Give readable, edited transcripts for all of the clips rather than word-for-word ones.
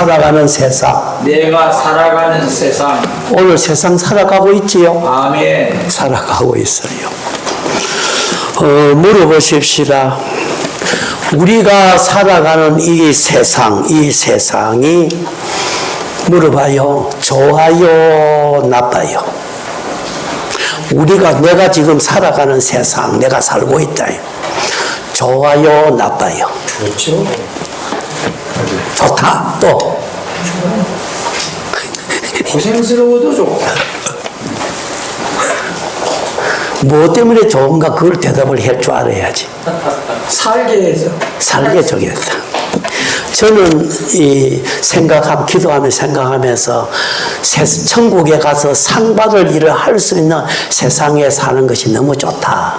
살아가는 세상. 내가 살아가는 세상. 오늘 세상 살아가고 있지요? 아멘. 살아가고 있어요. 물어보십시다. 우리가 살아가는 이 세상이 물어봐요. 좋아요, 나빠요? 내가 지금 살아가는 세상, 내가 살고 있다. 좋아요, 나빠요? 그렇죠. 좋다. 또 고생스러워도 좋고. 뭐 때문에 좋은가 그걸 대답을 할 줄 알아야지. 살게 해서. 살게 저겠다. 저는 기도하면서 생각하면서 천국에 가서 상 받을 일을 할 수 있는 세상에 사는 것이 너무 좋다.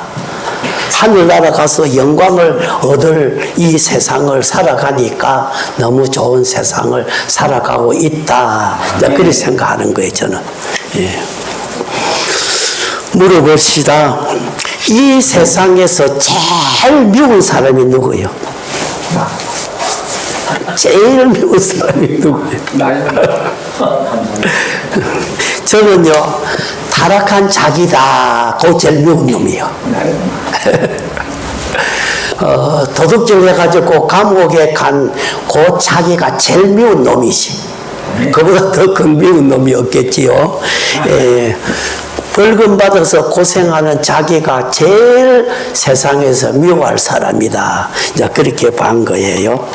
하늘나라 가서 영광을 얻을 이 세상을 살아가니까 너무 좋은 세상을 살아가고 있다. 그렇게 생각하는 거예요, 저는. 예. 물어봅시다. 이 세상에서 제일 미운 사람이 누구예요? 제일 미운 사람이 누구예요? 저는요, 타락한 자기다. 그 제일 미운 놈이요. 도둑질 해가지고 감옥에 간 그 자기가 제일 미운 놈이지. 그보다 더 큰 미운 놈이 없겠지요. 예. 벌금 받아서 고생하는 자기가 제일 세상에서 미워할 사람이다. 이제 그렇게 본 거예요.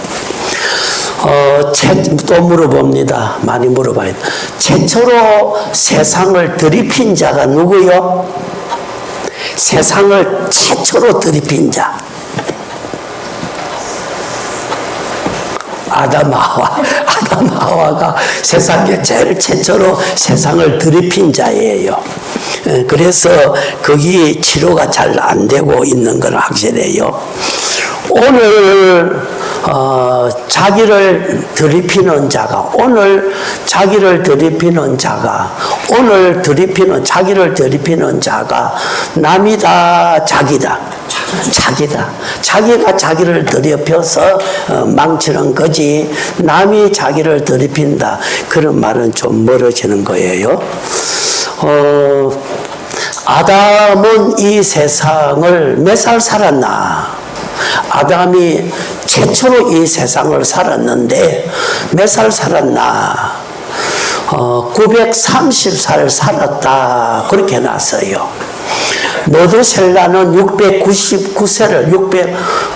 또 물어봅니다. 많이 물어봐요. 최초로 세상을 들이핀 자가 누구요? 세상을 최초로 들이핀 자. 아담 하와가 세상에 제일 최초로 세상을 들이핀 자예요. 그래서 거기 치료가 잘 안 되고 있는 건 확실해요. 오늘 자기를 들이피는 자가 남이다, 자기다. 자기가 자기를 들이펴서 망치는 거지, 남이 자기를 들이핀다. 그런 말은 좀 멀어지는 거예요. 아담은 이 세상을 몇 살 살았나? 아담이 최초로 이 세상을 살았는데 몇 살 살았나? 930살 살았다. 그렇게 해놨어요. 모두셀라는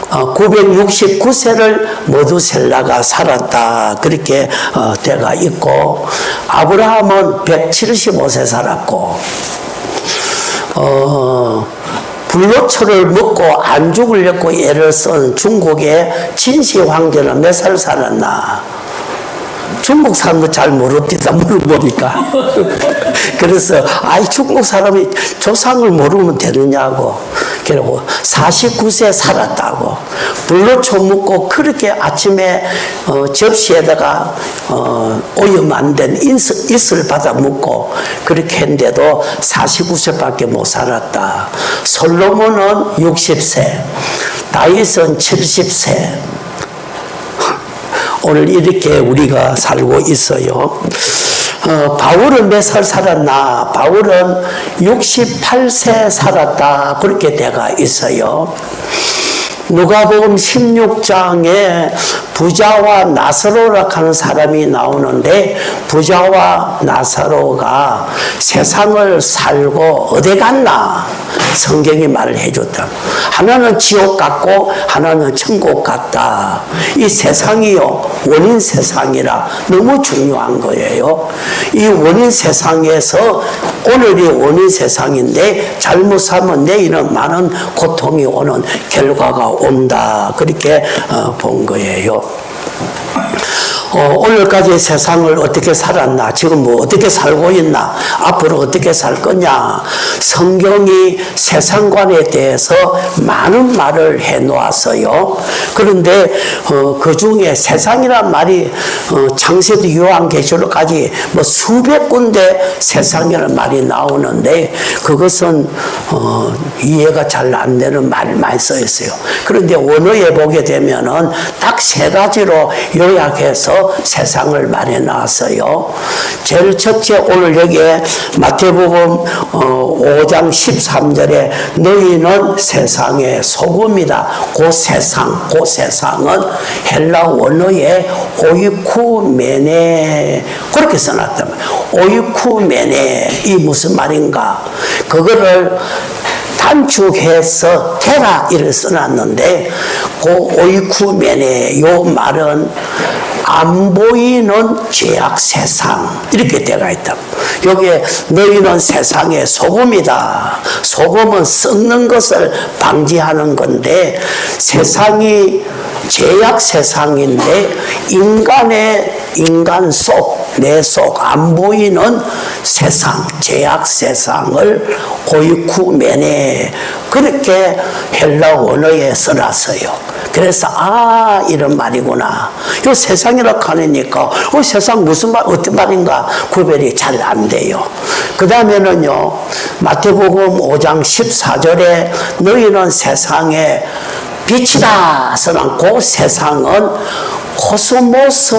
969세를 모두셀라가 살았다. 그렇게 돼가 있고, 아브라함은 175세 살았고, 불로초를 먹고 안 죽으려고 애를 쓴 중국의 진시 황제는 몇 살 살았나? 중국 사람도 잘 모릅니다. 물어보니까. 그래서 중국 사람이 조상을 모르면 되느냐고. 그리고 49세 살았다고. 불로초 먹고 그렇게 아침에 접시에다가 오염 안 된 이슬 받아 먹고 그렇게 했는데도 49세밖에 못 살았다. 솔로몬은 60세, 다윗은 70세. 오늘 이렇게 우리가 살고 있어요. 바울은 몇 살 살았나? 바울은 68세 살았다. 그렇게 돼가 있어요. 누가복음 16장에 부자와 나사로라 하는 사람이 나오는데, 부자와 나사로가 세상을 살고 어디 갔나? 성경이 말을 해줬다. 하나는 지옥 같고 하나는 천국 같다. 이 세상이요, 원인 세상이라 너무 중요한 거예요. 이 원인 세상에서 오늘이 원인 세상인데 잘못 살면 내일은 많은 고통이 오는 결과가 온다. 그렇게 본 거예요. 오늘까지 세상을 어떻게 살았나, 지금 뭐 어떻게 살고 있나, 앞으로 어떻게 살 거냐. 성경이 세상관에 대해서 많은 말을 해놓았어요. 그런데 그 중에 세상이란 말이 창세기 요한계시록까지 뭐 수백 군데 세상이라는 말이 나오는데, 그것은 이해가 잘 안 되는 말이 많이 써 있어요. 그런데 원어에 보게 되면은 딱 세 가지로 요약해서 위해서 세상을 마련해 놨어요. 제일 첫째 오늘 여기에 마태복음 5장 13절에 너희는 세상의 소금이다. 그 세상은 헬라 원어의 오이쿠메네 그렇게 써놨단 말이에요. 오이쿠메네 이 무슨 말인가? 그거를 단축해서 테라 이를 써놨는데 그 오이쿠메네 요 말은 안 보이는 죄악 세상 이렇게 되어 있다. 여기에 너희는 세상의 소금이다. 소금은 썩는 것을 방지하는 건데 세상이 죄악 세상인데 인간 속 내 속 안 보이는 세상 죄악 세상을 오이쿠메네 그렇게 헬라 원어에 써놨어요. 그래서 이런 말이구나. 이 세상이라고 하니까 세상 무슨 말 어떤 말인가 구별이 잘 안 돼요. 그 다음에는요 마태복음 5장 14절에 너희는 세상의 빛이다 써난 그 세상은 코스모스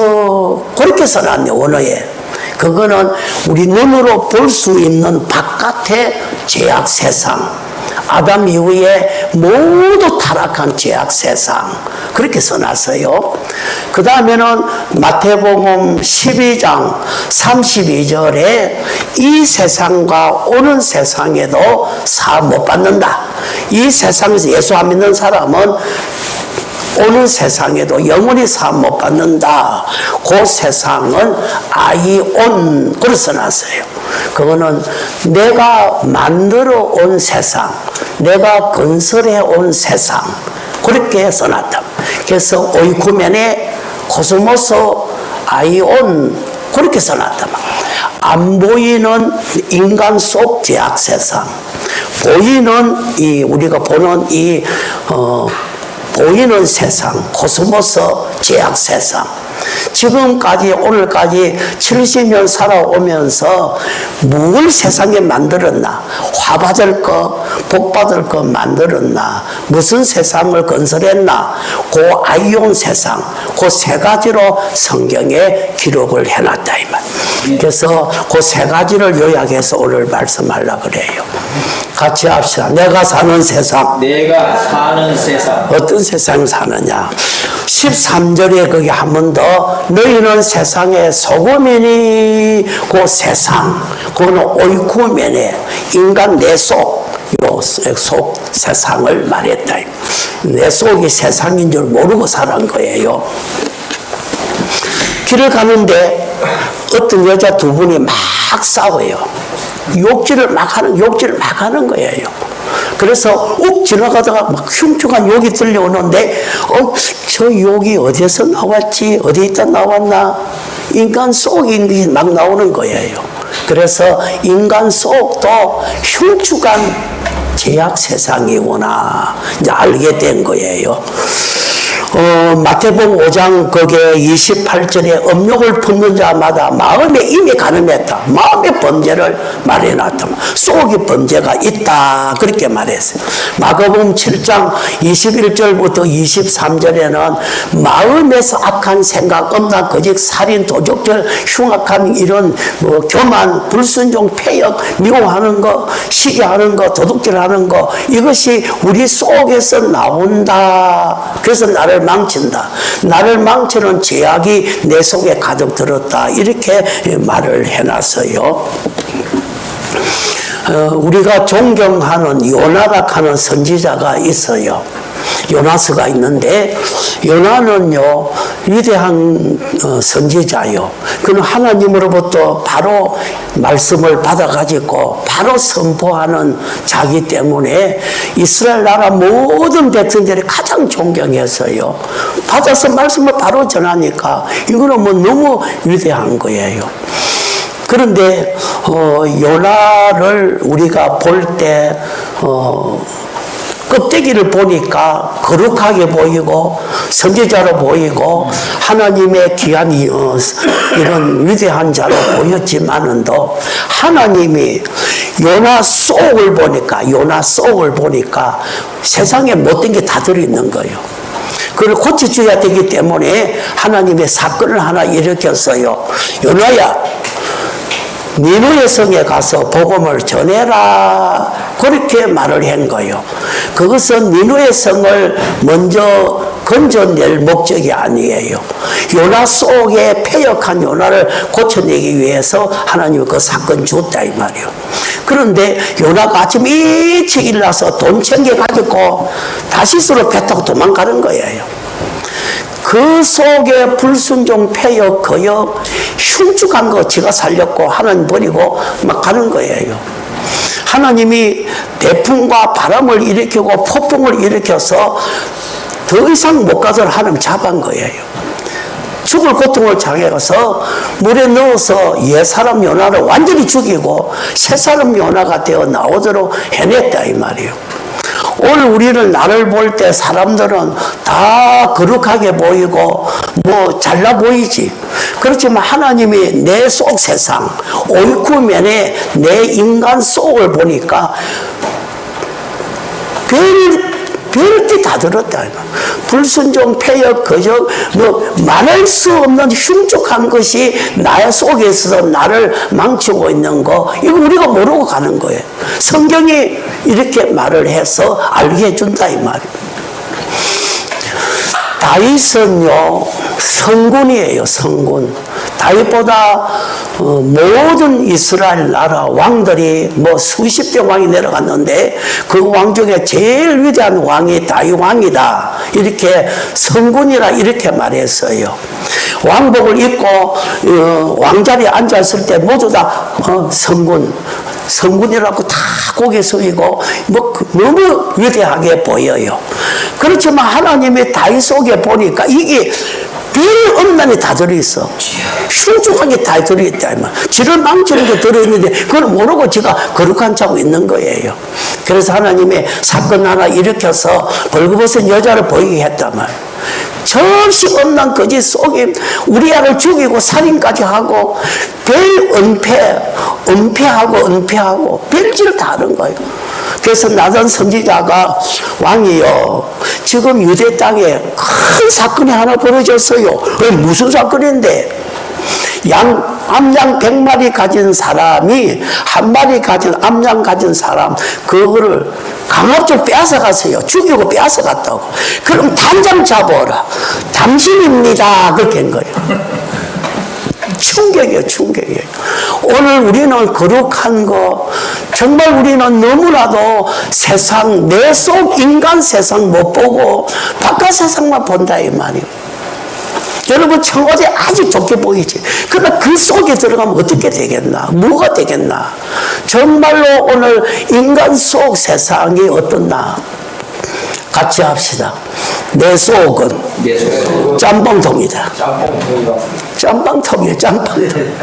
그렇게 써놨네 원어에. 그거는 우리 눈으로 볼 수 있는 바깥의 죄악 세상 아담 이후에 모두 타락한 죄악 세상 그렇게 써놨어요. 그 다음에는 마태복음 12장 32절에 이 세상과 오는 세상에도 사함 못 받는다. 이 세상에서 예수 안 믿는 사람은 오는 세상에도 영원히 사함 못 받는다. 그 세상은 아이온 그렇게 써놨어요. 그거는 내가 만들어 온 세상, 내가 건설해 온 세상 그렇게 써놨다. 그래서 오이쿠멘에 코스모스 아이온 그렇게 써놨다. 안 보이는 인간 속 죄악 세상, 보이는 우리가 보는 보이는 세상, 코스모스 죄악 세상. 지금까지 오늘까지 70년 살아오면서 뭘 세상에 만들었나? 화 받을 거, 복 받을 거 만들었나? 무슨 세상을 건설했나? 그 아이온 세상, 그 세 가지로 성경에 기록을 해놨다 이 말. 그래서 그 세 가지를 요약해서 오늘 말씀하려고 그래요. 같이 합시다. 내가 사는 세상. 내가 사는 세상. 어떤 세상을 사느냐? 13절에 거기 한 번 더 너희는 세상의 소금이니 그 세상 그거는 오이쿠메네 인간 내 속 속 세상을 말했다. 내 속이 세상인 줄 모르고 살은 거예요. 길을 가는데 어떤 여자 두 분이 막 싸워요. 욕질을 막 하는 거예요. 그래서 욱 지나가다가 막 흉흉한 욕이 들려오는데 저 욕이 어디서 나왔지? 어디 있다 나왔나? 인간 속이 막 나오는 거예요. 그래서 인간 속도 흉측한 죄악 세상이구나 이제 알게 된 거예요. 마태복음 5장 거기에 28절에 음욕을 품는 자마다 마음에 이미 가늠했다. 마음의 범죄를 말해놨다. 속이 범죄가 있다. 그렇게 말했어요. 마가복음 7장 21절부터 23절에는 마음에서 악한 생각, 음란, 거짓, 살인, 도적질, 흉악한 이런 교만, 불순종, 폐역, 미워하는 거, 시기하는 거, 도둑질하는 거 이것이 우리 속에서 나온다. 그래서 나를 망친다. 나를 망치는 죄악이 내 속에 가득 들었다. 이렇게 말을 해놨어요. 우리가 존경하는 요나라 하는 선지자가 있어요. 요나스가 있는데 요나는요 위대한 선지자요. 그는 하나님으로부터 바로 말씀을 받아가지고 바로 선포하는 자기 때문에 이스라엘 나라 모든 백성들이 가장 존경했어요. 받아서 말씀을 바로 전하니까 이거는 뭐 너무 위대한 거예요. 그런데 요나를 우리가 볼 때 껍데기를 보니까 거룩하게 보이고 선지자로 보이고 하나님의 귀한 이런 위대한 자로 보였지만은도 하나님이 요나 속을 보니까 세상에 못된 게 다 들어있는 거예요. 그걸 고쳐줘야 되기 때문에 하나님의 사건을 하나 일으켰어요. 요나야, 니누의 성에 가서 복음을 전해라. 그렇게 말을 한 거예요. 그것은 니누의 성을 먼저 건져낼 목적이 아니에요. 요나 속에 패역한 요나를 고쳐내기 위해서 하나님이 그 사건 줬다 이 말이에요. 그런데 요나가 아침 일찍 일어나서 돈 챙겨가지고 다시스로 배 타고 도망가는 거예요. 그 속에 불순종, 패역, 거역, 흉측한 거 지가 살렸고 하나님 버리고 막 가는 거예요. 하나님이 대풍과 바람을 일으키고 폭풍을 일으켜서 더 이상 못 가도록 하나님 잡은 거예요. 죽을 고통을 당해서 물에 넣어서 옛사람 요나를 완전히 죽이고 새사람 요나가 되어 나오도록 해냈다 이 말이에요. 오늘 우리는 나를 볼 때 사람들은 다 거룩하게 보이고 뭐 잘나 보이지. 그렇지만 하나님이 내 속 세상 오이쿠면에 내 인간 속을 보니까 별짓 다 들었다. 불순종, 패역, 거역, 뭐 말할 수 없는 흉측한 것이 나의 속에 있어서 나를 망치고 있는 거, 이거 우리가 모르고 가는 거예요. 성경이 이렇게 말을 해서 알게 해준다 이 말이에요. 다윗은요 성군이에요. 성군. 다윗보다 모든 이스라엘 나라 왕들이 뭐 수십 대 왕이 내려갔는데 그 왕 중에 제일 위대한 왕이 다윗 왕이다. 이렇게 성군이라 이렇게 말했어요. 왕복을 입고 왕자리에 앉았을 때 모두 다 성군이라고 다 고개 숙이고 뭐 너무 위대하게 보여요. 그렇지만 하나님이 다윗 속에 보니까 이게 별 엄난이 다 들어있어. 흉측하게 다 들어있다. 지를 망치는 게 들어있는데 그걸 모르고 지가 거룩한 척하고 있는 거예요. 그래서 하나님의 사건 하나 일으켜서 벌거벗은 여자를 보이게 했단 말이에요. 절시 엄난 거짓 속에 우리아를 죽이고 살인까지 하고 별 은폐하고 별짓을 다 하는 거예요. 그래서 나단 선지자가 왕이요 지금 유대 땅에 큰 사건이 하나 벌어졌어요. 무슨 사건인데? 암양 100마리 가진 사람이 한 마리 가진 암양 가진 사람 그거를 강압적으로 빼앗아갔어요. 죽이고 빼앗아갔다고. 그럼 당장 잡아라. 당신입니다. 그렇게 한 거예요. 충격이에요. 충격이에요. 오늘 우리는 거룩한 거 정말 우리는 너무나도 세상 내 속 인간 세상 못 보고 바깥 세상만 본다 이 말이에요. 여러분 청와대 아주 좋게 보이지. 그러나 그 속에 들어가면 어떻게 되겠나? 뭐가 되겠나? 정말로 오늘 인간 속 세상이 어떻나? 같이 합시다. 내 속은 짬뽕통이다. 짬뽕통이에요. 짬뽕통.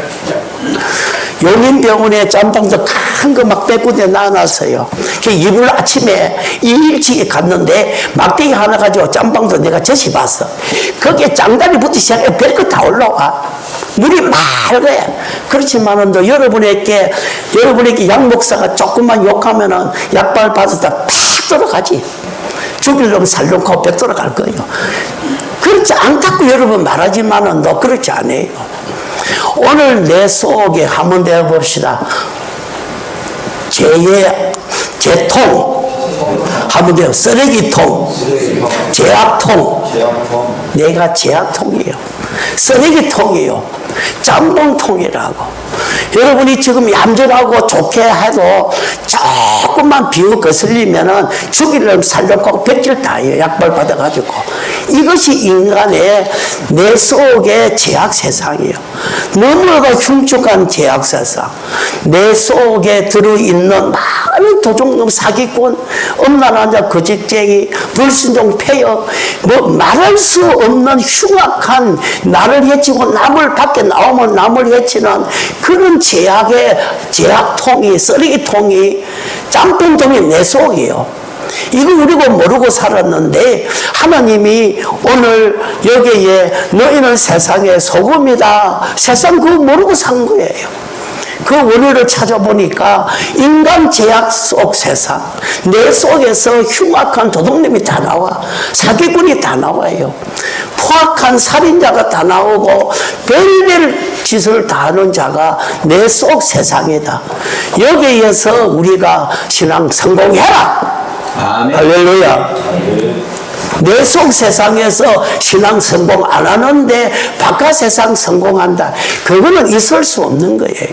용인병원에 짬뽕도 큰 거 막 빼꾸대 놔놨어요. 이불 아침에 일찍 갔는데 막대기 하나 가지고 짬뽕도 내가 젖이 봤어. 거기에 장단이부터 시작해 별거 다 올라와. 물이 맑아요. 그렇지만은 또 여러분에게 양 목사가 조금만 욕하면은 약발 받았다 팍 들어가지. 죽이려면 살려놓고 벽 돌아갈 거예요. 그렇지 않다고 여러분 말하지만은 너 그렇지 않아요. 오늘 내 속에 한번 대해봅시다. 재통 한번 대해 쓰레기통, 제약통. 내가 제약통이에요. 쓰레기통이에요. 짬뽕통이라고. 여러분이 지금 얌전하고 좋게 해도 조금만 비유 거슬리면은 죽이려면 살려고 벽질 다 해요. 약발 받아가지고. 이것이 인간의 내 속의 제약 세상이에요. 너무나도 흉측한 제약 세상. 내 속에 들어있는 많은 도둑놈, 사기꾼, 엄란한 자, 거짓쟁이, 불순종, 패역, 뭐 말할 수 없는 흉악한 나를 해치고 남을 밖에 나오면 남을 해치는 그런 제약의 제약통이, 쓰레기통이, 짬뽕통이 내 속이에요. 이거 우리가 모르고 살았는데 하나님이 오늘 여기에 너희는 세상의 소금이다. 세상 그거 모르고 산 거예요. 그 원인을 찾아보니까 인간 제약 속 세상, 내 속에서 흉악한 도둑놈이 다 나와. 사기꾼이 다 나와요. 포악한 살인자가 다 나오고 별별 짓을 다 하는 자가 내 속 세상이다. 여기에서 우리가 신앙 성공해라. 아멘. 할렐루야. 내 속 세상에서 신앙 성공 안 하는데 바깥 세상 성공한다. 그거는 있을 수 없는 거예요.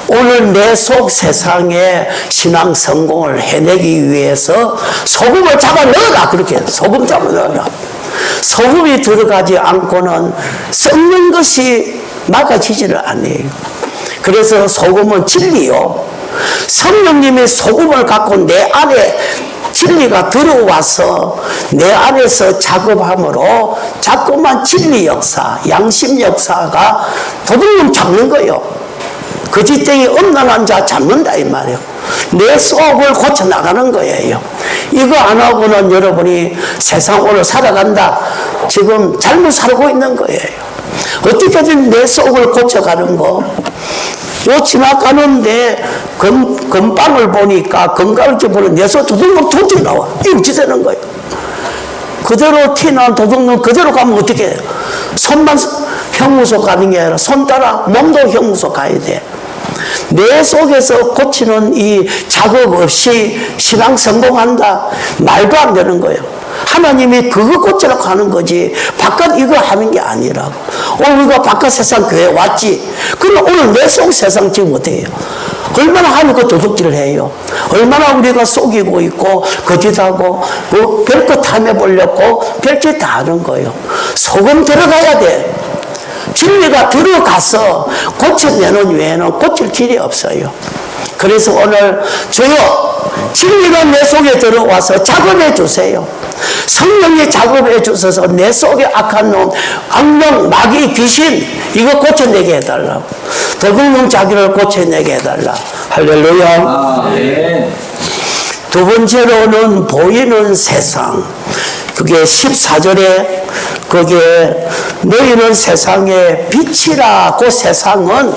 오늘 내 속 세상에 신앙 성공을 해내기 위해서 소금을 잡아 넣어라. 그렇게 소금 잡아 넣어라. 소금이 들어가지 않고는 썩는 것이 막아지지를 않아요. 그래서 소금은 진리요. 성령님이 소금을 갖고 내 안에 진리가 들어와서 내 안에서 작업함으로 자꾸만 진리 역사, 양심 역사가 도둑놈 잡는 거예요. 거짓쟁이 음란한 자 잡는다 이 말이에요. 내 속을 고쳐나가는 거예요. 이거 안 하고는 여러분이 세상 오늘 살아간다. 지금 잘못 살고 있는 거예요. 어떻게든 내 속을 고쳐가는 거. 요 지나가는데 금방을 보니까 건강을 보는 내 속 도둑놈 도둑이 나와. 이거 어찌 되는 거예요. 그대로 티난 도둑놈 그대로 가면 어떻게 해요? 손만 형무소 가는 게 아니라 손 따라 몸도 형무소 가야 돼. 내 속에서 고치는 이 작업 없이 신앙 성공한다. 말도 안 되는 거예요. 하나님이 그거 고치라고 하는 거지 바깥 이거 하는 게 아니라고. 오늘 우리가 바깥 세상 교회 왔지. 그럼 오늘 내 속 세상 지금 어때요? 얼마나 하니까 도둑질을 해요. 얼마나 우리가 속이고 있고 거짓하고 뭐 별것 탐해보려고 별짓 다 하는 거예요. 소금 들어가야 돼. 진리가 들어가서 고쳐내는 외에는 고칠 길이 없어요. 그래서 오늘 주여 진리가 내 속에 들어와서 작업해 주세요. 성령이 작업해 주셔서 내 속에 악한 놈, 악령, 마귀, 귀신 이거 고쳐내게 해달라고. 도둑놈 자기를 고쳐내게 해달라. 할렐루야. 아멘. 두 번째로는 보이는 세상. 그게 14절에 거기에 너희는 세상의 빛이라. 그 세상은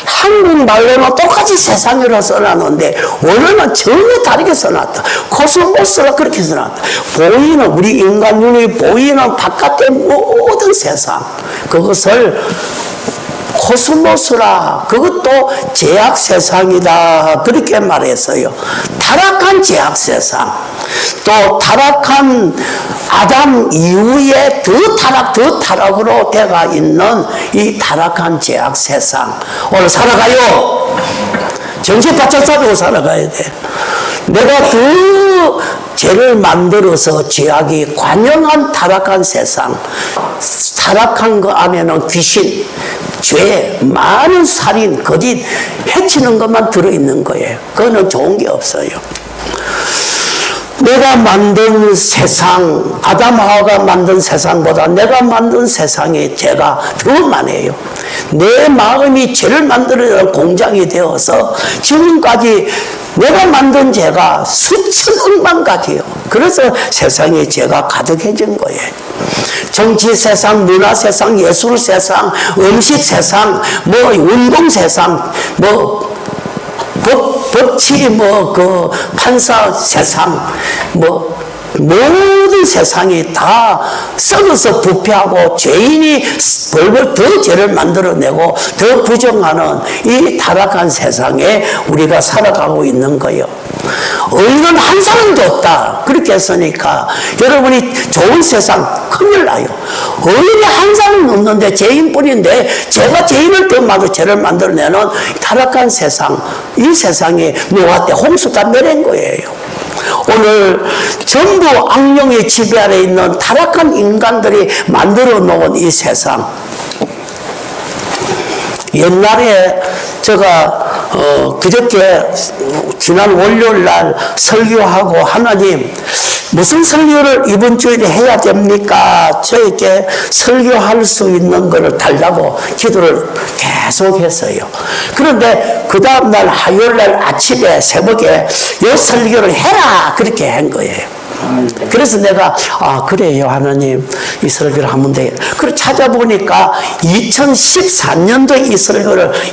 한국말로는 똑같이 세상이라 써놨는데 원어는 전혀 다르게 써놨다. 코스모스라 그렇게 써놨다. 보이는 우리 인간 눈이 보이는 바깥의 모든 세상 그것을 코스모스라. 그것도 제약 세상이다. 그렇게 말했어요. 타락한 제약 세상. 또 타락한 아담 이후에 더 타락으로 돼가 있는 이 타락한 제약 세상. 오늘 살아가요. 정신 바짝 잡고 살아가야 돼. 내가 그 죄를 만들어서 죄악이 관영한 타락한 세상. 타락한 거 안에는 귀신, 죄, 많은 살인, 거짓, 해치는 것만 들어있는 거예요. 그거는 좋은 게 없어요. 내가 만든 세상, 아담 하와가 만든 세상보다 내가 만든 세상의 죄가 더 많아요. 내 마음이 죄를 만들어내는 공장이 되어서 지금까지 내가 만든 죄가 수천억만 가지요. 그래서 세상에 죄가 가득해진 거예요. 정치 세상, 문화 세상, 예술 세상, 음식 세상, 뭐 운동 세상, 뭐 법치 그 판사 세상 모든 세상이 다 썩어서 부패하고 죄인이 벌벌 더 죄를 만들어내고 더 부정하는 이 타락한 세상에 우리가 살아가고 있는 거예요. 의인은 한 사람도 없다. 그렇게 했으니까 여러분이 좋은 세상 큰일 나요. 의인이 한 사람은 없는데 죄인뿐인데 제가 죄인을 더 많은 죄를 만들어내는 타락한 세상. 이 세상에 노아 때 홍수 다 내린 거예요. 오늘 전부 악령의 지배 아래 있는 타락한 인간들이 만들어 놓은 이 세상. 옛날에 제가 그저께 지난 월요일 날 설교하고 하나님 무슨 설교를 이번 주일에 해야 됩니까? 저에게 설교할 수 있는 것을 달라고 기도를 계속 했어요. 그런데 그 다음날 화요일 날 아침에 새벽에 이 설교를 해라 그렇게 한 거예요. 그래서 내가 그래요 하나님 이 설교를 하면 돼. 그래 찾아보니까 2014년도에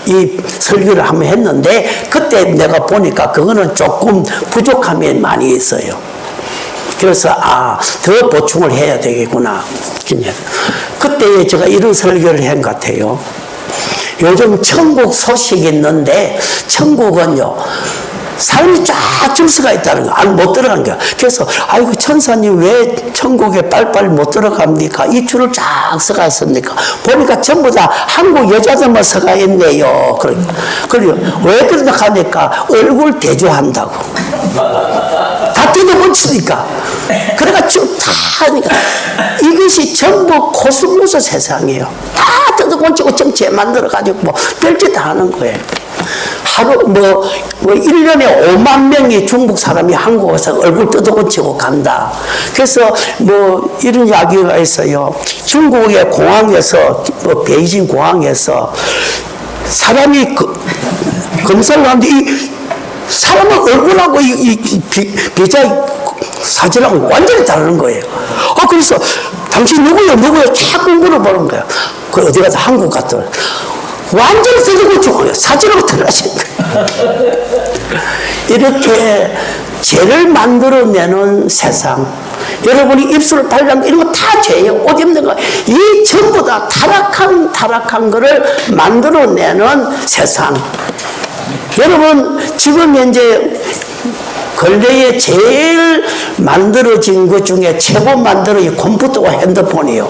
이 설교를 한번 했는데 그때 내가 보니까 그거는 조금 부족함이 많이 있어요. 그래서 더 보충을 해야 되겠구나. 그때 제가 이런 설교를 한 것 같아요. 요즘 천국 소식이 있는데 천국은요 사람이 쫙 줄서가 있다는 거, 못 들어가는 거야. 그래서 아이고 천사님 왜 천국에 빨리빨리 못 들어갑니까? 이 줄을 쫙 서가 있습니까? 보니까 전부 다 한국 여자들만 서가 있네요. 그리고 왜 그러냐 하니까 얼굴 대조한다고. 다 뜯어붙이니까. 그래가 쭉 다 하니까 이것이 전부 코스모스 세상이에요. 다 뜯어붙이고 정체 만들어가지고 뭐 별짓 다 하는 거예요. 하루 1년에 5만 명이 중국 사람이 한국 와서 얼굴 뜯어고치고 간다. 그래서 이런 이야기가 있어요. 중국의 공항에서 베이징 공항에서 사람이 검사를 하는데 이 사람의 얼굴하고 이 비자 사진하고 완전히 다른 거예요. 그래서 당신 누구요? 자꾸 물어보는 거예요. 그 어디 가서 한국 갔더니 완전히 뜯어고치고 사진하고 들어가신 거예요. 이렇게 죄를 만들어내는 세상. 여러분이 입술을 발라면 이런 거 다 죄예요. 옷 입는 거. 이 전부 다 타락한 거를 만들어내는 세상. 여러분 지금 현재 근래에 제일 만들어진 것 중에 최고 만들어진 컴퓨터와 핸드폰이요.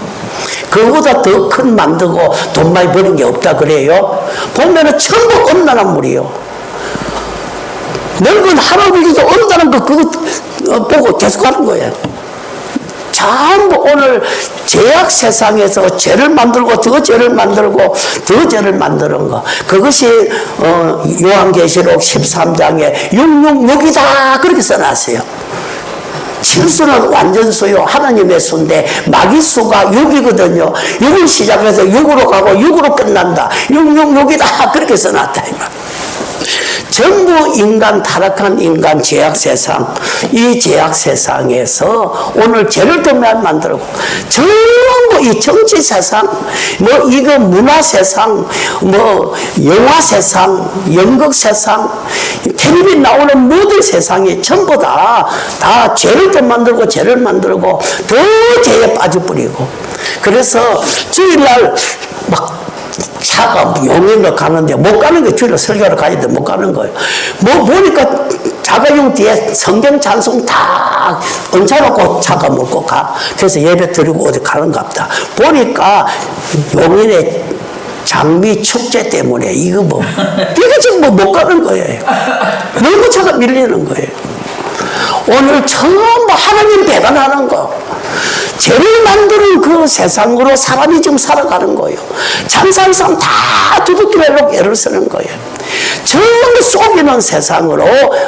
그거보다 더 큰 만들고 돈 많이 버는 게 없다 그래요. 보면은 전부 엄난한 물이요. 늙은 할아버지도 엄난한 거 그거 보고 계속 하는 거예요. 전부 오늘 죄악 세상에서 죄를 만들고 더 죄를 만들고 더 죄를 만드는 거. 그것이 요한계시록 13장에 666이다 그렇게 써놨어요. 실수는 완전수요 하나님의 수인데 마귀수가 6이거든요. 6을 시작해서 6으로 가고 6으로 끝난다. 666이다 그렇게 써놨다 이 말. 전부 인간 타락한 인간 죄악 세상, 이 죄악 세상에서 오늘 죄를 더 많이 만들고 전부 이 정치 세상, 이거 문화 세상, 영화 세상, 연극 세상, 텔레비전 나오는 모든 세상이 전부 다 죄를 더 만들고 죄를 만들고 더 죄에 빠져버리고. 그래서 주일날 차가 용인으로 가는데 못 가는 거예요. 주일날 설교하러 가는데 못 가는 거예요. 보니까 자가용 뒤에 성경 찬송 다 얹혀놓고 차가 몰고 가. 그래서 예배 드리고 어디 가는가 보다. 보니까 용인의 장미 축제 때문에 이거 지금 못 가는 거예요. 너무 차가 밀리는 거예요. 오늘 전부 하나님 배반하는 거. 죄를 만드는 그 세상으로 사람이 지금 살아가는 거예요. 참사한 사람 다 두둑기로 애를 쓰는 거예요. 전부 속이는 세상으로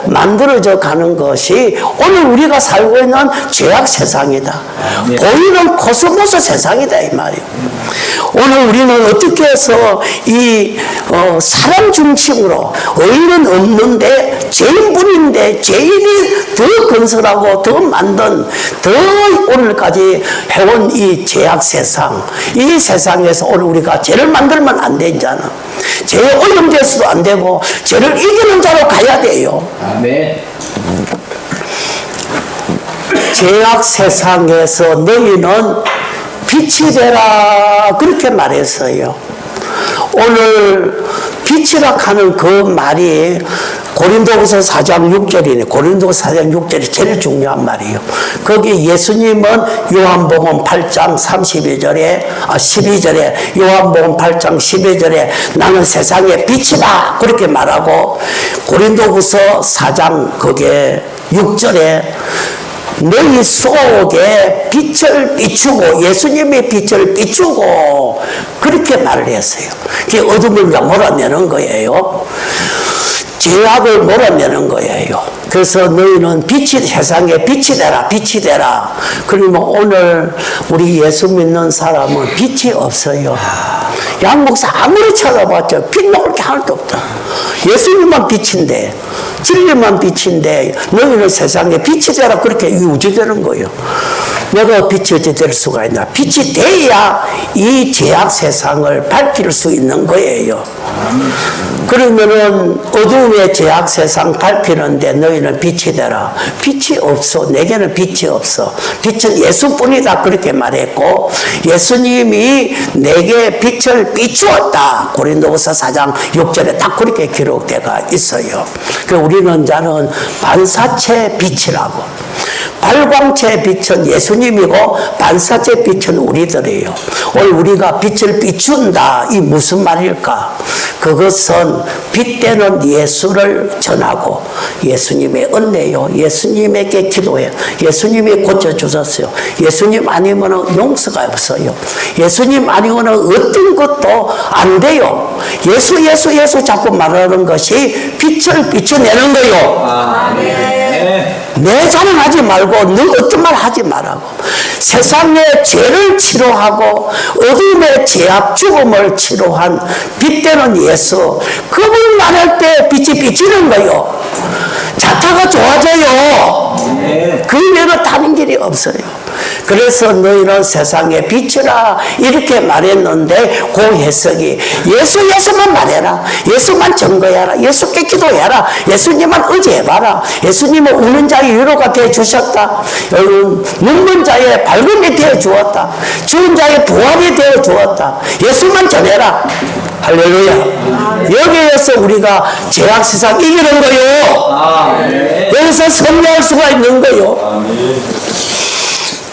만들어져 가는 것이 오늘 우리가 살고 있는 죄악 세상이다. 보이는 코스모스 세상이다 이 말이에요. 오늘 우리는 어떻게 해서 이 사람 중심으로 의인은 없는데 죄인뿐인데 죄인이 더 건설하고 더 만든 더 오늘까지 해온 이 죄악 세상, 이 세상에서 오늘 우리가 죄를 만들면 안 되잖아. 죄의 오염돼서도 안 되고 죄를 이기는 자로 가야 돼요. 아멘. 죄악 세상에서 너희는 빛이 되라 그렇게 말했어요. 오늘 빛이라 하는 그 말이 고린도후서 4장 6절이네. 고린도후서 4장 6절이 제일 중요한 말이에요. 거기 예수님은 요한복음 8장 12절에 요한복음 8장 12절에 나는 세상의 빛이다 그렇게 말하고 고린도후서 4장 거기에 6절에 너희 속에 빛을 비추고 예수님의 빛을 비추고 그렇게 말을 했어요. 그게 어둠을 몰아내는 거예요. 죄악을 몰아내는 거예요. 그래서 너희는 세상에 빛이 되라, 빛이 되라. 그러면 오늘 우리 예수 믿는 사람은 빛이 없어요. 양 목사 아무리 찾아봤죠. 빛 나올 게 하나도 없다. 예수님만 빛인데, 진리만 빛인데, 너희는 세상에 빛이 되라. 그렇게 유지되는 거예요. 내가 빛이 될 수가 있나? 빛이 돼야 이 죄악 세상을 밝힐 수 있는 거예요. 그러면은 어두움의 죄악 세상 밝히는데 너희는 빛이 되라. 빛이 없어. 내게는 빛이 없어. 빛은 예수뿐이다. 그렇게 말했고, 예수님이 내게 빛을 비추었다. 고린도후서 4장 6절에 딱 그렇게 기록되어 있어요. 우리는 자는 반사체 빛이라고. 발광체 빛은 예수님이고 반사체 빛은 우리들이에요. 오늘 우리가 빛을 비춘다. 이 무슨 말일까? 그것은 빛되는 예수를 전하고 예수님의 은혜요. 예수님에게 기도해요. 예수님이 고쳐주셨어요. 예수님 아니면 용서가 없어요. 예수님 아니면 어떤 것도 안 돼요. 예수 자꾸 말하는 것이 빛을 비춰내는 거요. 아멘. 내 자랑하지 말고 너 어떤 말 하지 말라고. 세상의 죄를 치료하고 어둠의 죄악 죽음을 치료한 빛되는 예수, 그분 말할 때 빛이 비치는 거요. 자타가 좋아져요. 그 외로 다른 길이 없어요. 그래서 너희는 세상의 빛이라 이렇게 말했는데 그 해석이 예수만 말해라. 예수만 증거해라. 예수께 기도해라. 예수님만 의지해봐라. 예수님은 우는 자의 위로가 되어주셨다. 눕는 자의 밝음이 되어주었다. 죽은 자의 부활이 되어주었다. 예수만 전해라. 할렐루야. 여기에서 우리가 죄악 세상 이기는 거요. 여기서 승리할 수가 있는 거요.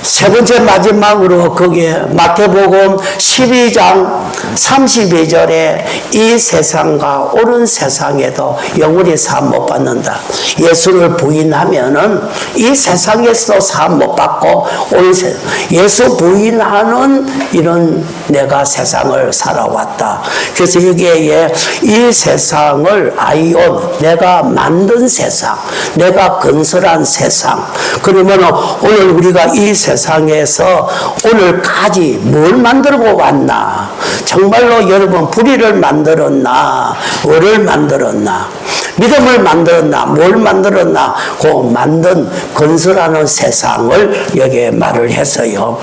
세 번째 마지막으로 거기에 마태복음 12장 32절에 이 세상과 옳은 세상에도 영원히 사함 못 받는다. 예수를 부인하면은 이 세상에서도 사함 못 받고 옳은 세상, 예수 부인하는 이런 내가 세상을 살아왔다. 그래서 여기에 이 세상을 아이온, 내가 만든 세상, 내가 건설한 세상. 그러면 오늘 우리가 이 세상에서 오늘까지 뭘 만들고 왔나? 정말로 여러분 불의를 만들었나? 뭐를 만들었나? 믿음을 만들었나? 뭘 만들었나? 그 만든 건설하는 세상을 여기에 말을 했어요.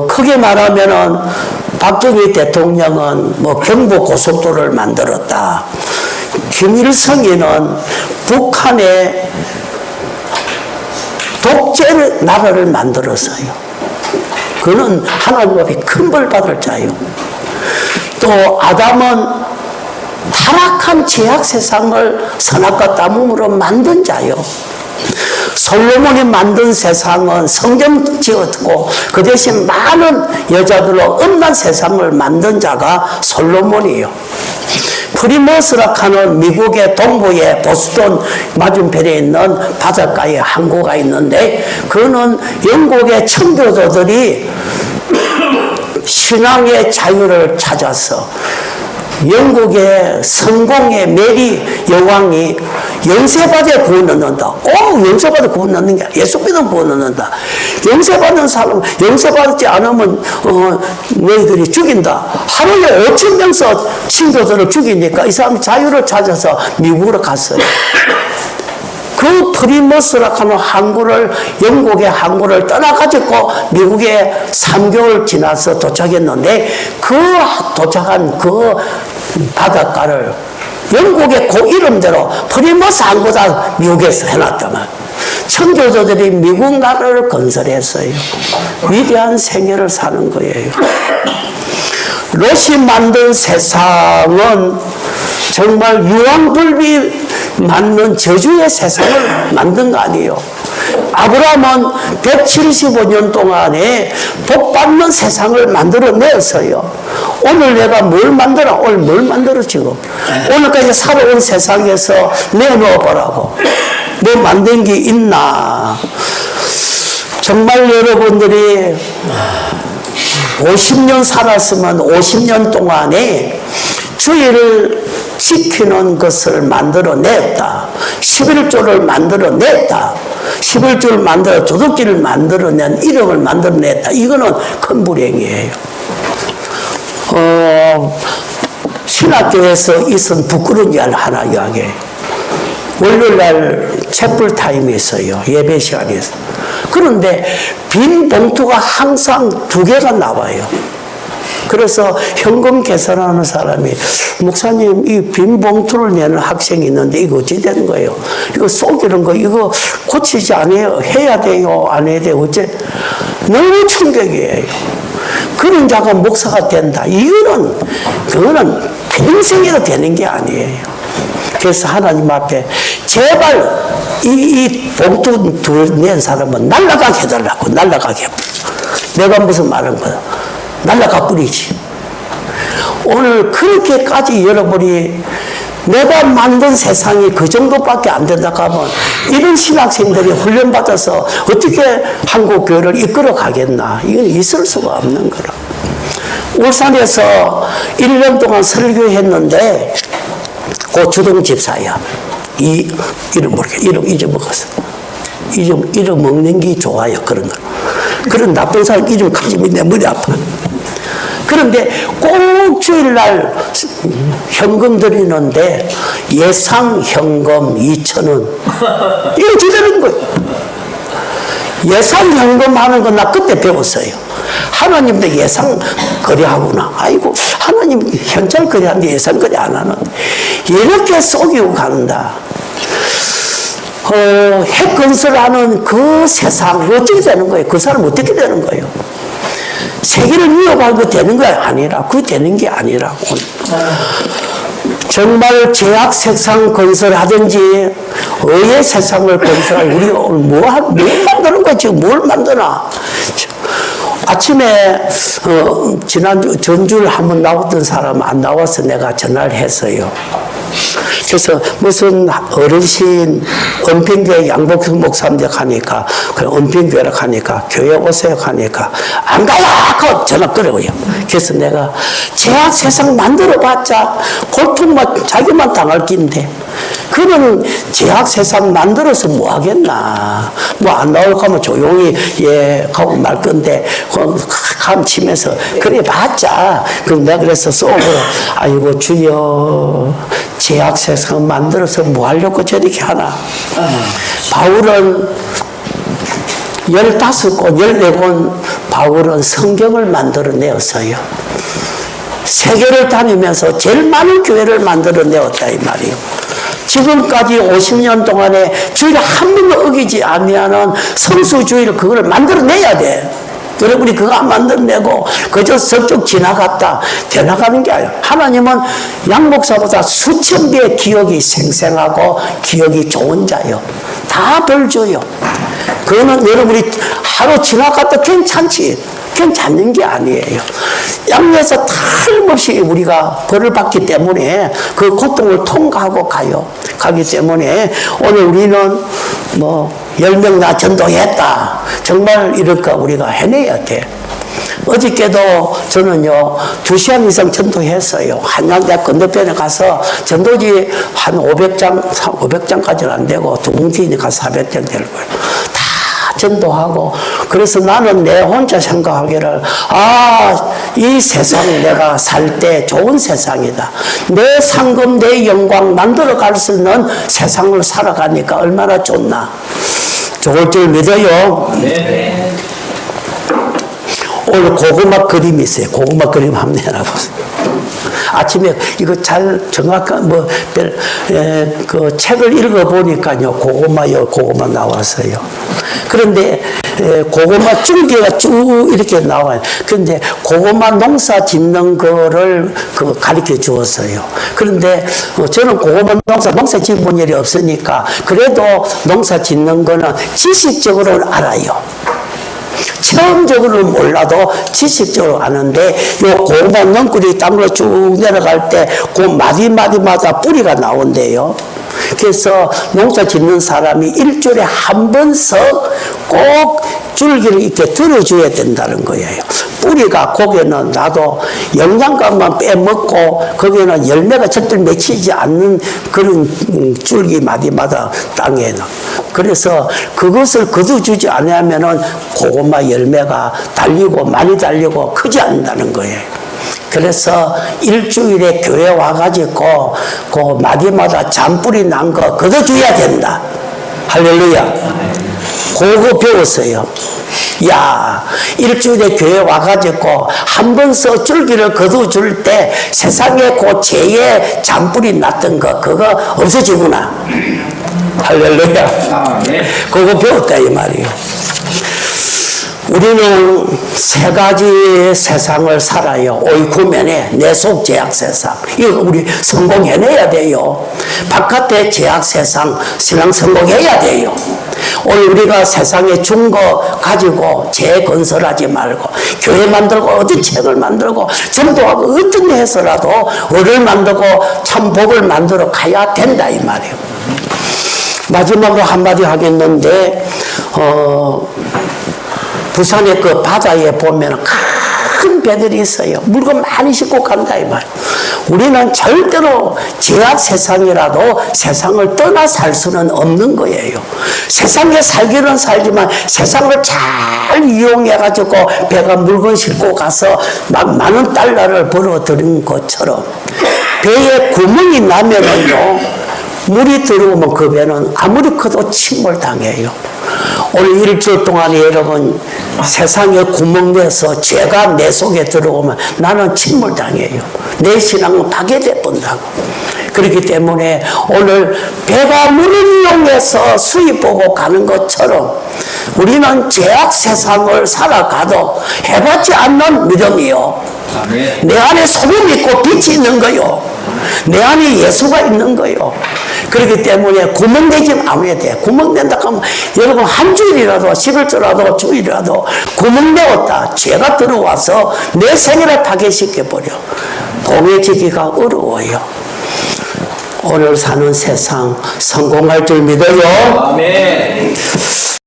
크게 말하면은 박정희 대통령은 뭐 경부 고속도로를 만들었다. 김일성이는 북한에 독재 나라를 만들었어요. 그는 하나님 앞에 큰 벌 받을 자요. 또 아담은 타락한 죄악 세상을 선악과 땀으로 만든 자요. 솔로몬이 만든 세상은 성전 지었고 그 대신 많은 여자들로 음란 세상을 만든 자가 솔로몬이에요. 프리머스라 하는 미국의 동부의 보스턴 맞은편에 있는 바닷가에 항구가 있는데 그는 영국의 청교도들이 신앙의 자유를 찾아서 영국의 성공의 메리 여왕이 영세받에 구원 넣는다. 영세받에 구원 넣는 게 예수 믿으면 구원 넣는다. 영세받는 사람, 영세받지 않으면 너희들이 죽인다. 하루에 5,000명서 친구들을 죽이니까 이 사람이 자유를 찾아서 미국으로 갔어요. 그 프리머스라 하는 항구를, 영국의 항구를 떠나가지고 미국에 3개월 지나서 도착했는데 그 도착한 그 바닷가를 영국의 그 이름대로 프리머스 항구다 미국에서 해놨다만 청교도들이 미국 나라를 건설했어요. 위대한 생애를 사는 거예요. 롯이 만든 세상은 정말 유황불비 맞는 저주의 세상을 만든 거 아니에요. 아브라함은 175년 동안에 복받는 세상을 만들어냈어요. 오늘 내가 뭘 만들어? 오늘 뭘 만들어 지금? 오늘까지 살아온 세상에서 내놓아보라고. 뭐 만든 게 있나? 정말 여러분들이 50년 살았으면 50년 동안에 주일을 지키는 것을 만들어냈다. 11조를 만들어냈다. 11조를 만들어 도둑질을 만들어낸 이름을 만들어냈다. 이거는 큰 불행이에요. 신학교에서 있은 부끄러운 일 하나 이야기해요. 월요일날 촛불 타임이 있어요. 예배 시간에서. 그런데 빈 봉투가 항상 2개가 나와요. 그래서 현금 계산하는 사람이 목사님 이 빈 봉투를 내는 학생이 있는데 이거 어찌 되는 거예요? 이거 쏘기는 거 이거 고치지 않아요? 해야 돼요? 안 해야 돼요? 어째? 너무 충격이에요. 그런 자가 목사가 된다. 그거는 평생에도 되는 게 아니에요. 그래서 하나님 앞에 제발 이 봉투 낸 사람은 날아가게 해달라고. 날아가게. 내가 무슨 말한 거야? 날아가 뿌리지. 오늘 그렇게까지 여러분이 내가 만든 세상이 그 정도밖에 안 된다고 하면 이런 신학생들이 훈련받아서 어떻게 한국 교회를 이끌어 가겠나. 이건 있을 수가 없는 거라. 울산에서 1년 동안 설교했는데 그 주동 집사야. 이름 모르겠어. 이름 잊어먹었어. 이름 먹는 게 좋아요. 그런 거. 그런 나쁜 사람 이름 가지면 내 머리 아파. 그런데 꼭 주일날 현금 드리는데 예상 현금 2,000원. 이거 주되는 거예요. 예상 현금 하는 건 나 그때 배웠어요. 하나님도 예상 거래하구나. 아이고, 하나님 현찰 거래하는데 예상 거래 안 하는데. 이렇게 속이고 간다. 핵 건설하는 그 세상, 어떻게 되는 거예요? 그 사람 어떻게 되는 거예요? 세계를 위협하고 되는 게 아니라, 그거 되는 게 아니라고. 정말 제약 세상 건설하든지, 의의 세상을 건설할, 우리가 오늘 뭘 만드는 거야? 지금 뭘 만드나? 아침에, 지난주, 전주를 한번 나왔던 사람 안 나와서 내가 전화를 했어요. 그래서 무슨 어르신 은평교회 양복수 목사님들 가니까 그 은평교회를 가니까 교회 오세요 가니까 안 가요 하고 전화 끊어요. 그래서 내가 제약 세상 만들어봤자 고통만 자기만 당할 긴데 그런 제약 세상 만들어서 뭐 하겠나. 뭐 안 나올 거면 조용히 예 하고 말 건데 감 치면서 그래 봤자. 그럼 내가 그래서 속으로 아이고 주여 제약 세상 만들어서 뭐 하려고 저렇게 하나. 바울은 15권, 14권 바울은 성경을 만들어내었어요. 세계를 다니면서 제일 많은 교회를 만들어내었다 이 말이에요. 지금까지 50년 동안에 주일을 한 번도 어기지 아니하는 성수주의를 그거를 만들어내야 돼. 여러분이 그거 안 만들어내고 그저 저쪽 지나갔다 되나가는 게 아니에요. 하나님은 양 목사보다 수천 배의 기억이 생생하고 기억이 좋은 자요. 다 벌 줘요. 그거는 여러분이 하루 지나갔다 괜찮지. 괜찮은 게 아니에요. 양에서 틀림없이 우리가 벌을 받기 때문에 그 고통을 통과하고 가기 때문에 오늘 우리는 뭐 10명나 전도했다. 정말 이럴까 우리가 해내야 돼. 어저께도 저는요 2시간 이상 전도했어요. 한양대학 건너편에 가서 전도지 한 500장까지는 안 되고 두 봉지니까 400장 될 거예요. 전도하고. 그래서 나는 내 혼자 생각하기를 이 세상 내가 살 때 좋은 세상이다. 내 상금 내 영광 만들어 갈 수 있는 세상을 살아가니까 얼마나 좋나. 좋을 줄 믿어요. 네. 오늘 고구마 그림이 있어요. 고구마 그림 한번 내놔보세요. 아침에 이거 잘 정확한 그 책을 읽어보니까요 고구마 나왔어요. 그런데 고구마 줄기가 쭉 이렇게 나와요. 그런데 고구마 농사 짓는 거를 가르쳐 주었어요. 그런데 저는 고구마 농사 짓는 일이 없으니까 그래도 농사 짓는 거는 지식적으로는 알아요. 체험적으로는 몰라도 지식적으로 아는데 요 고구마 넝쿨이 땅으로 쭉 내려갈 때 그 마디마디마다 뿌리가 나온대요. 그래서 농사 짓는 사람이 일주일에 한 번씩 꼭 줄기를 이렇게 들어줘야 된다는 거예요. 뿌리가 거기는 나도 영양가만 빼먹고 거기는 열매가 절대 맺히지 않는 그런 줄기 마디마다 땅에는. 그래서 그것을 거둬주지 않으면은 고구마 열매가 달리고 많이 달리고 크지 않는다는 거예요. 그래서 일주일에 교회 와가지고 그 마디마다 잔뿌리 난 거 걷어줘야 된다. 할렐루야. 그거 배웠어요. 야, 일주일에 교회 와가지고 한 번씩 줄기를 거둬줄 때 세상에 그 죄의 잔뿌리 났던 거 그거 없어지구나. 할렐루야. 그거 배웠다 이 말이에요. 우리는 세 가지 세상을 살아요. 오이쿠면에 내속 제약 세상. 이거 우리 성공해내야 돼요. 바깥의 제약 세상, 신앙 성공해야 돼요. 오늘 우리가 세상에 준 거 가지고 재건설하지 말고 교회 만들고 어떤 책을 만들고 전도하고 어떤 데 해서라도 을을 만들고 참 복을 만들어 가야 된다 이 말이에요. 마지막으로 한마디 하겠는데 부산의 그 바다에 보면 큰 배들이 있어요. 물건 많이 싣고 간다 이 말. 우리는 절대로 제약 세상이라도 세상을 떠나 살 수는 없는 거예요. 세상에 살기는 살지만 세상을 잘 이용해 가지고 배가 물건 싣고 가서 막 많은 달러를 벌어들인 것처럼 배에 구멍이 나면은요 물이 들어오면 그 배는 아무리 커도 침몰당해요. 오늘 일주일 동안에 여러분 세상에 구멍 내서 죄가 내 속에 들어오면 나는 침몰당해요. 내 신앙은 파괴돼 본다고. 그렇기 때문에 오늘 배가 물을 이용해서 수입 보고 가는 것처럼 우리는 죄악 세상을 살아가도 해봤지 않는 믿음이요. 내 안에 소금이 있고 빛이 있는 거요. 내 안에 예수가 있는 거요. 그렇기 때문에 구멍 내지 않아야 돼. 구멍 낸다 하면 여러분 한 주일이라도 11주라도 주일이라도 구멍 내었다. 죄가 들어와서 내 생애를 파괴시켜버려. 공해지기가 어려워요. 오늘 사는 세상 성공할 줄 믿어요. 아멘.